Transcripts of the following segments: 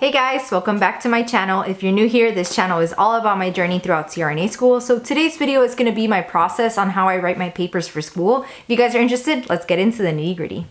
Hey guys, welcome back to my channel. If you're new here, this channel is all about my journey throughout CRNA school. So today's video is going to be my process on how I write my papers for school. If you guys are interested, let's get into the nitty-gritty.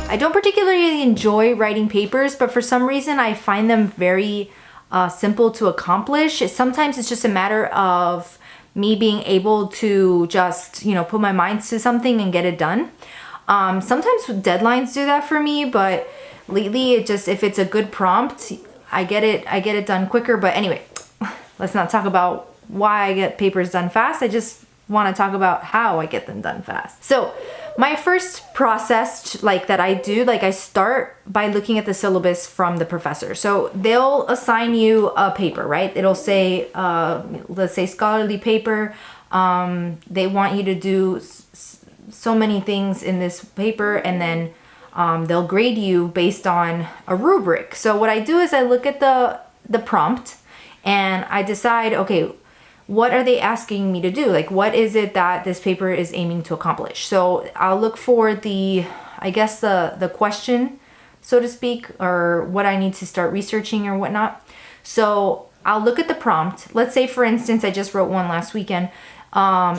I don't particularly enjoy writing papers, but for some reason I find them very simple to accomplish. Sometimes it's just a matter of me being able to just, put my mind to something and get it done. Sometimes deadlines do that for me, but lately if it's a good prompt, I get it done quicker. But anyway, let's not talk about why I get papers done fast. I just want to talk about how I get them done fast. So my first process that I do, I start by looking at the syllabus from the professor. So they'll assign you a paper, right? It'll say, let's say scholarly paper. They want you to do so many things in this paper, and then they'll grade you based on a rubric. So what I do is I look at the prompt and I decide, okay, what are they asking me to do? What is it that this paper is aiming to accomplish? So I'll look for the question, so to speak, or what I need to start researching or whatnot. So I'll look at the prompt. Let's say, for instance, I just wrote one last weekend.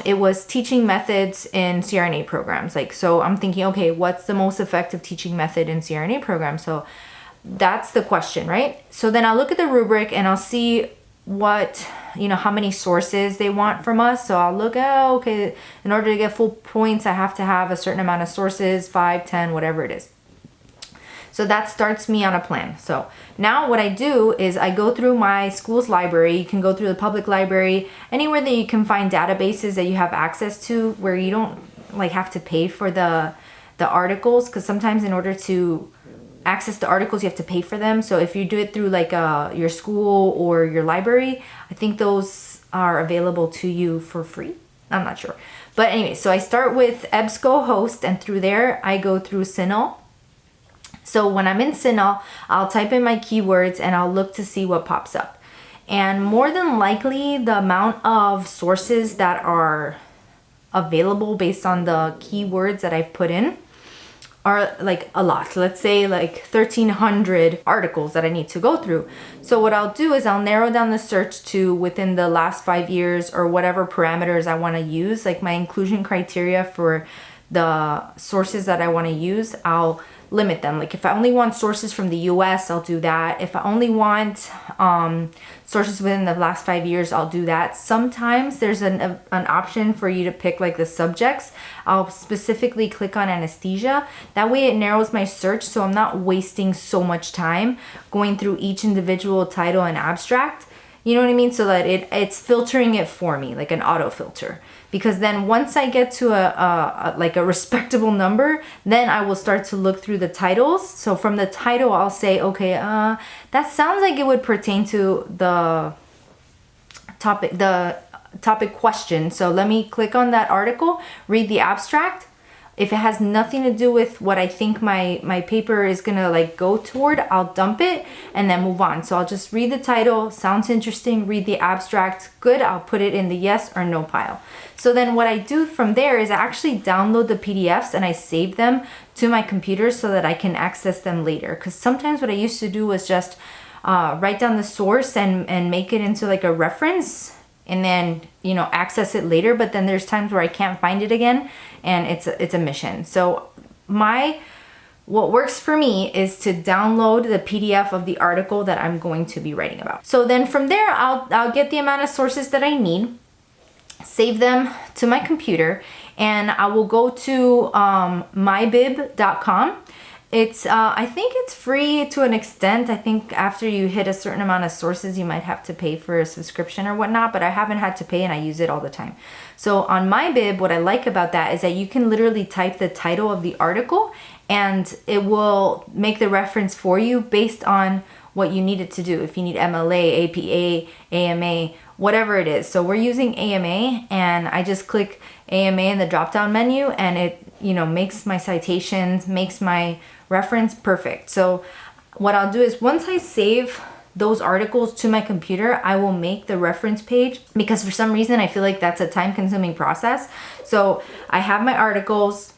It was teaching methods in CRNA programs. So I'm thinking, okay, what's the most effective teaching method in CRNA programs? So that's the question, right? So then I'll look at the rubric and I'll see how many sources they want from us. So I'll look at, okay, in order to get full points, I have to have a certain amount of sources, 5, 10, whatever it is. So that starts me on a plan. So now what I do is I go through my school's library. You can go through the public library, anywhere that you can find databases that you have access to where you don't have to pay for the articles, because sometimes in order to access the articles you have to pay for them. So if you do it through your school or your library, I think those are available to you for free. I'm not sure. But anyway, so I start with EBSCO host, and through there I go through CINAHL. So when I'm in CINAHL, I'll type in my keywords and I'll look to see what pops up. And more than likely, the amount of sources that are available based on the keywords that I've put in are a lot. Let's say 1,300 articles that I need to go through. So what I'll do is I'll narrow down the search to within the last 5 years, or whatever parameters I want to use, my inclusion criteria for the sources that I want to use. I'll limit them. If I only want sources from the US, I'll do that. If I only want sources within the last 5 years, I'll do that. Sometimes there's an option for you to pick the subjects. I'll specifically click on anesthesia. That way it narrows my search, so I'm not wasting so much time going through each individual title and abstract. You know what I mean? So that it's filtering it for me, like an auto filter. Because then once I get to a respectable number, then I will start to look through the titles. So from the title, I'll say, okay, that sounds like it would pertain to the topic question. So let me click on that article, read the abstract. If it has nothing to do with what I think my paper is gonna go toward, I'll dump it and then move on. So I'll just read the title, sounds interesting, read the abstract, good, I'll put it in the yes or no pile. So then what I do from there is I actually download the PDFs and I save them to my computer so that I can access them later. Because sometimes what I used to do was just write down the source and make it into a reference, and then access it later. But then there's times where I can't find it again, and it's a mission. So what works for me is to download the PDF of the article that I'm going to be writing about. So then from there, I'll get the amount of sources that I need, save them to my computer, and I will go to mybib.com. I think it's free to an extent. I think after you hit a certain amount of sources, you might have to pay for a subscription or whatnot, but I haven't had to pay and I use it all the time. So on MyBib, what I like about that is that you can literally type the title of the article and it will make the reference for you based on what you need it to do. If you need MLA, APA, AMA, whatever it is. So we're using AMA, and I just click AMA in the drop-down menu, and it makes my citations, makes my reference perfect. So what I'll do is once I save those articles to my computer, I will make the reference page, because for some reason I feel like that's a time-consuming process. So I have my articles,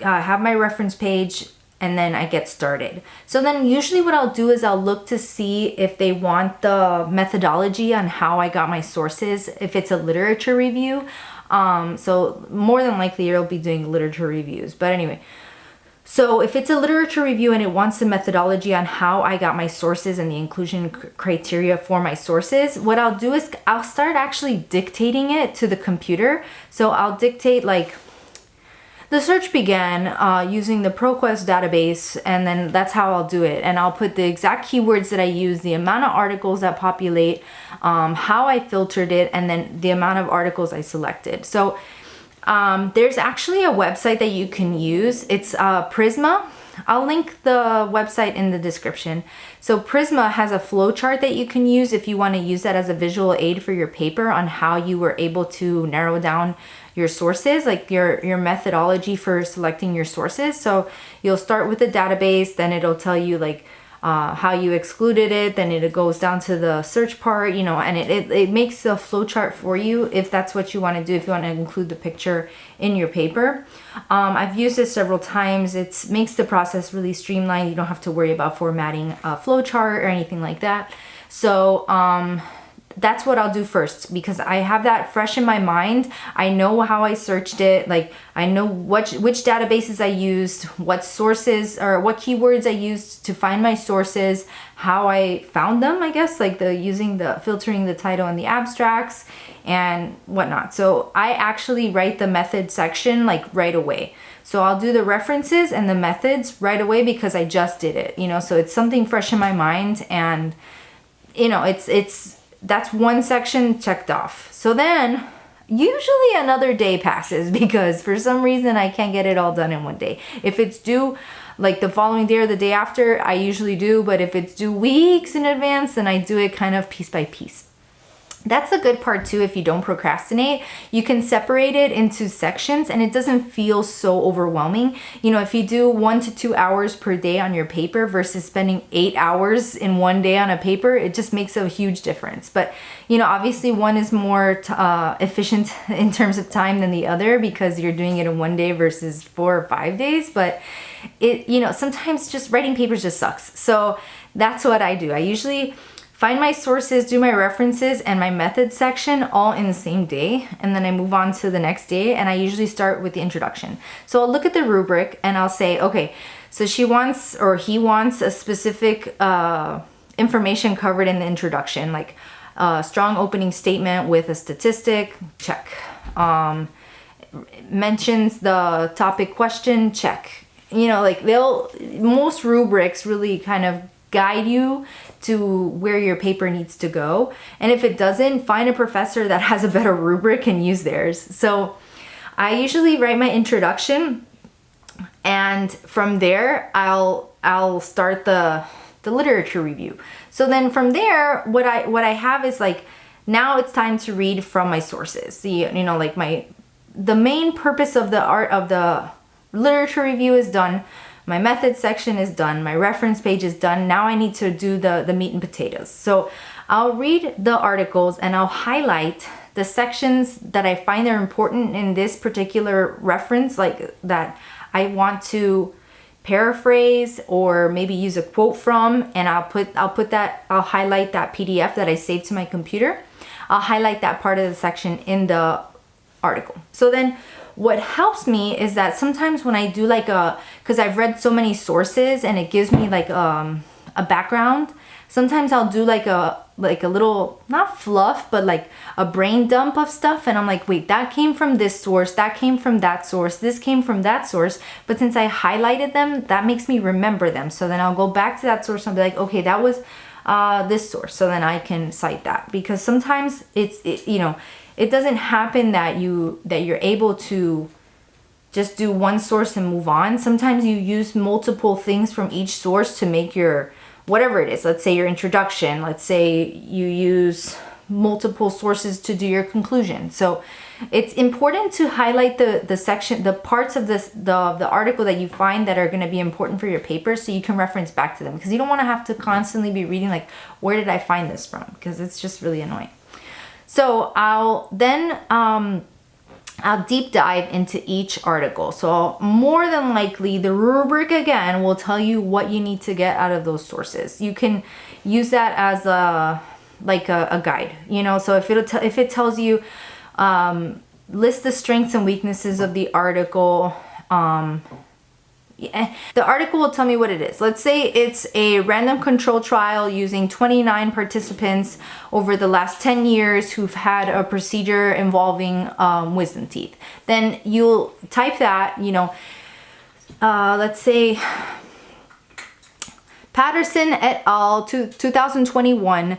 have my reference page, and then I get started. So then usually what I'll do is I'll look to see if they want the methodology on how I got my sources, if it's a literature review. So more than likely you'll be doing literature reviews. But anyway, so if it's a literature review and it wants the methodology on how I got my sources and the inclusion criteria for my sources, what I'll do is I'll start actually dictating it to the computer. So I'll dictate like, the search began using the ProQuest database, and then that's how I'll do it. And I'll put the exact keywords that I use, the amount of articles that populate, how I filtered it, and then the amount of articles I selected. So there's actually a website that you can use. It's Prisma. I'll link the website in the description. So Prisma has a flowchart that you can use if you want to use that as a visual aid for your paper on how you were able to narrow down your sources, like your methodology for selecting your sources. So you'll start with the database, then it'll tell you like how you excluded it, then it goes down to the search part, you know, and it makes a flowchart for you if that's what you want to do, if you want to include the picture in your paper. I've used it several times. It makes the process really streamlined. You don't have to worry about formatting a flowchart or anything like that. So that's what I'll do first, because I have that fresh in my mind. I know how I searched it. Like I know which databases I used, what sources or what keywords I used to find my sources, how I found them, I guess, like using the filtering the title and the abstracts and whatnot. So I actually write the method section like right away. So I'll do the references and the methods right away because I just did it, you know, so it's something fresh in my mind, and you know, that's one section checked off. So then usually another day passes because for some reason I can't get it all done in one day. If it's due like the following day or the day after, I usually do, but if it's due weeks in advance, then I do it kind of piece by piece. That's a good part too. If you don't procrastinate, you can separate it into sections and it doesn't feel so overwhelming. You know, if you do 1 to 2 hours per day on your paper versus spending 8 hours in one day on a paper, it just makes a huge difference. But, you know, obviously one is more efficient in terms of time than the other because you're doing it in one day versus 4 or 5 days. But it, you know, sometimes just writing papers just sucks. So that's what I do. I usually find my sources, do my references and my method section all in the same day, and then I move on to the next day, and I usually start with the introduction. So I'll look at the rubric and I'll say, okay, so she wants or he wants a specific information covered in the introduction, like a strong opening statement with a statistic, check. Mentions the topic question, check. You know, like most rubrics really kind of guide you to where your paper needs to go. And if it doesn't, find a professor that has a better rubric and use theirs. So I usually write my introduction, and from there I'll start the literature review. So then from there, what I have is like, now it's time to read from my sources. See, you know, like the main purpose of the literature review is done. My method section is done. My reference page is done. Now I need to do the meat and potatoes. So I'll read the articles and I'll highlight the sections that I find are important in this particular reference, like that I want to paraphrase or maybe use a quote from, and I'll highlight that PDF that I saved to my computer. I'll highlight that part of the section in the article. So then what helps me is that sometimes when I do like because I've read so many sources and it gives me like a background, sometimes I'll do like a little, not fluff, but like a brain dump of stuff, and I'm like, wait, that came from this source, that came from that source, this came from that source, but since I highlighted them, that makes me remember them. So then I'll go back to that source and be like, okay, that was this source, so then I can cite that. Because sometimes you know, it doesn't happen that you're able to just do one source and move on. Sometimes you use multiple things from each source to make your, whatever it is, let's say your introduction, let's say you use multiple sources to do your conclusion. So it's important to highlight the section, the parts of the article that you find that are going to be important for your paper, so you can reference back to them, because you don't want to have to constantly be reading like, where did I find this from? Because it's just really annoying. So I'll then I'll deep dive into each article. So more than likely, the rubric again will tell you what you need to get out of those sources. You can use that as a guide, you know. So if it tells you list the strengths and weaknesses of the article. The article will tell me what it is. Let's say it's a random control trial using 29 participants over the last 10 years who've had a procedure involving wisdom teeth. Then you'll type that, you know, let's say Patterson et al. 2021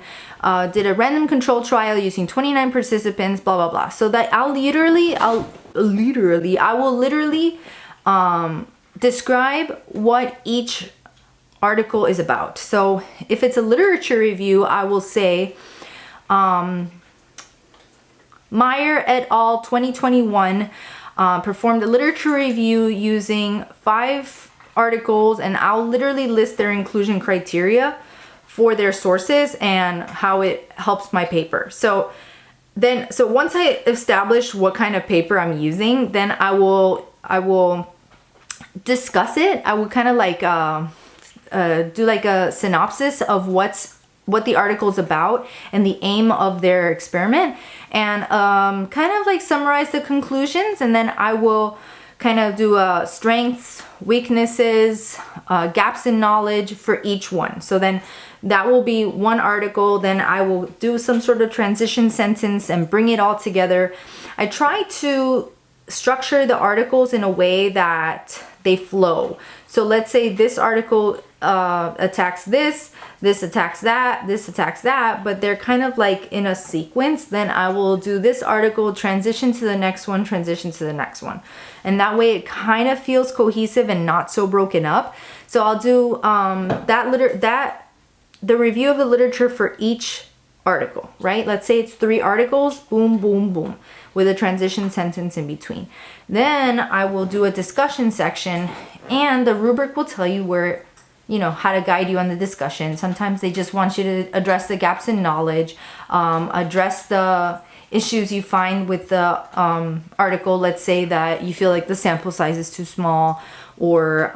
did a random control trial using 29 participants, blah, blah, blah. So that I will literally describe what each article is about. So if it's a literature review, I will say Meyer et al. 2021 performed a literature review using 5 articles, and I'll literally list their inclusion criteria for their sources and how it helps my paper. So once I establish what kind of paper I'm using, then I will discuss it. I will kind of like do like a synopsis of what the article is about and the aim of their experiment, and kind of like summarize the conclusions, and then I will kind of do strengths, weaknesses, gaps in knowledge for each one. So then that will be one article. Then I will do some sort of transition sentence and bring it all together. I try to structure the articles in a way that they flow. So let's say this article attacks this attacks that, this attacks that, but they're kind of like in a sequence. Then I will do this article, transition to the next one, transition to the next one. And that way it kind of feels cohesive and not so broken up. So I'll do the review of the literature for each article, right? Let's say it's 3 articles, boom, boom, boom, with a transition sentence in between. Then I will do a discussion section, and the rubric will tell you where, you know, how to guide you on the discussion. Sometimes they just want you to address the gaps in knowledge, address the issues you find with the article. Let's say that you feel like the sample size is too small, or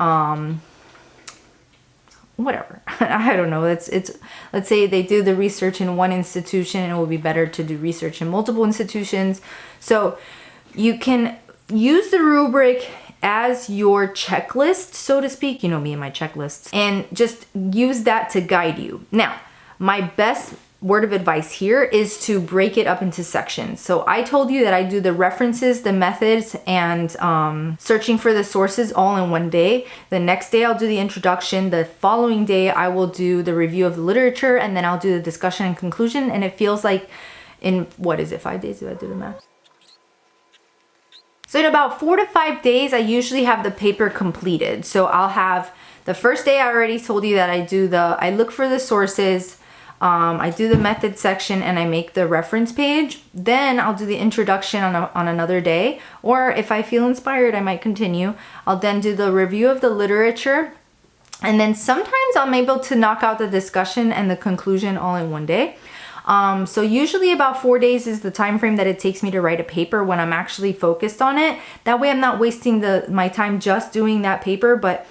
whatever. I don't know. Let's say they do the research in one institution, and it will be better to do research in multiple institutions. So you can use the rubric as your checklist, so to speak. You know me and my checklists, and just use that to guide you. Now, my best word of advice here is to break it up into sections. So I told you that I do the references, the methods, and searching for the sources all in one day. The next day I'll do the introduction. The following day I will do the review of the literature, and then I'll do the discussion and conclusion. And it feels like in, 5 days? Do I do the math? So in about 4 to 5 days, I usually have the paper completed. So I'll have the first day, I already told you that I look for the sources, I do the method section, and I make the reference page. Then I'll do the introduction on another day, or if I feel inspired, I might continue. I'll then do the review of the literature, and then sometimes I'm able to knock out the discussion and the conclusion all in one day. So usually about 4 days is the time frame that it takes me to write a paper when I'm actually focused on it. That way I'm not wasting my time just doing that paper, but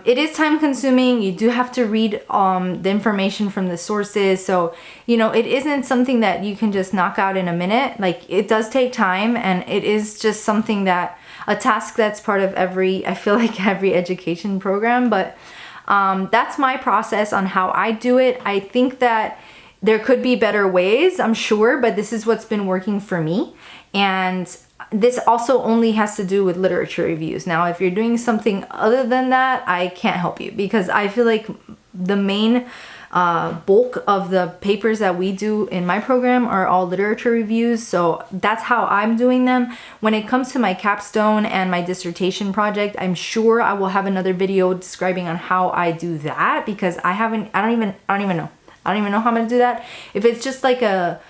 it is time consuming. You do have to read the information from the sources. So, you know, it isn't something that you can just knock out in a minute. Like, it does take time, and it is just something a task that's part of every education program. But that's my process on how I do it. I think that there could be better ways, I'm sure, but this is what's been working for me. And this also only has to do with literature reviews. Now, if you're doing something other than that, I can't help you, because I feel like the main bulk of the papers that we do in my program are all literature reviews. So that's how I'm doing them. When it comes to my capstone and my dissertation project, I'm sure I will have another video describing on how I do that, because I don't even know. I don't even know how I'm gonna do that. If it's just like a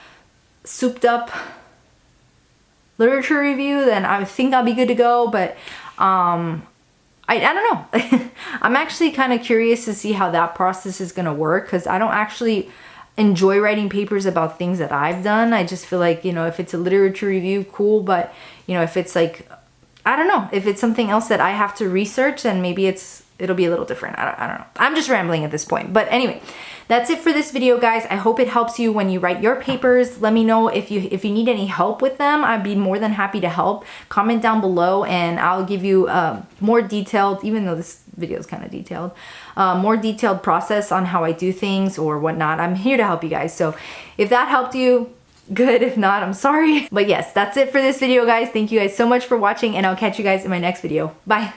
souped up literature review, then I think I'll be good to go. But I don't know. I'm actually kind of curious to see how that process is gonna work, because I don't actually enjoy writing papers about things that I've done. I just feel like, you know, if it's a literature review, cool, but you know, if it's like, I don't know, if it's something else that I have to research, then maybe it'll be a little different. I don't know. I'm just rambling at this point. But anyway, that's it for this video, guys. I hope it helps you when you write your papers. Let me know if you need any help with them. I'd be more than happy to help. Comment down below and I'll give you more detailed, even though this video is kind of detailed, more detailed process on how I do things or whatnot. I'm here to help you guys. So if that helped you, good. If not, I'm sorry. But yes, that's it for this video, guys. Thank you guys so much for watching and I'll catch you guys in my next video. Bye.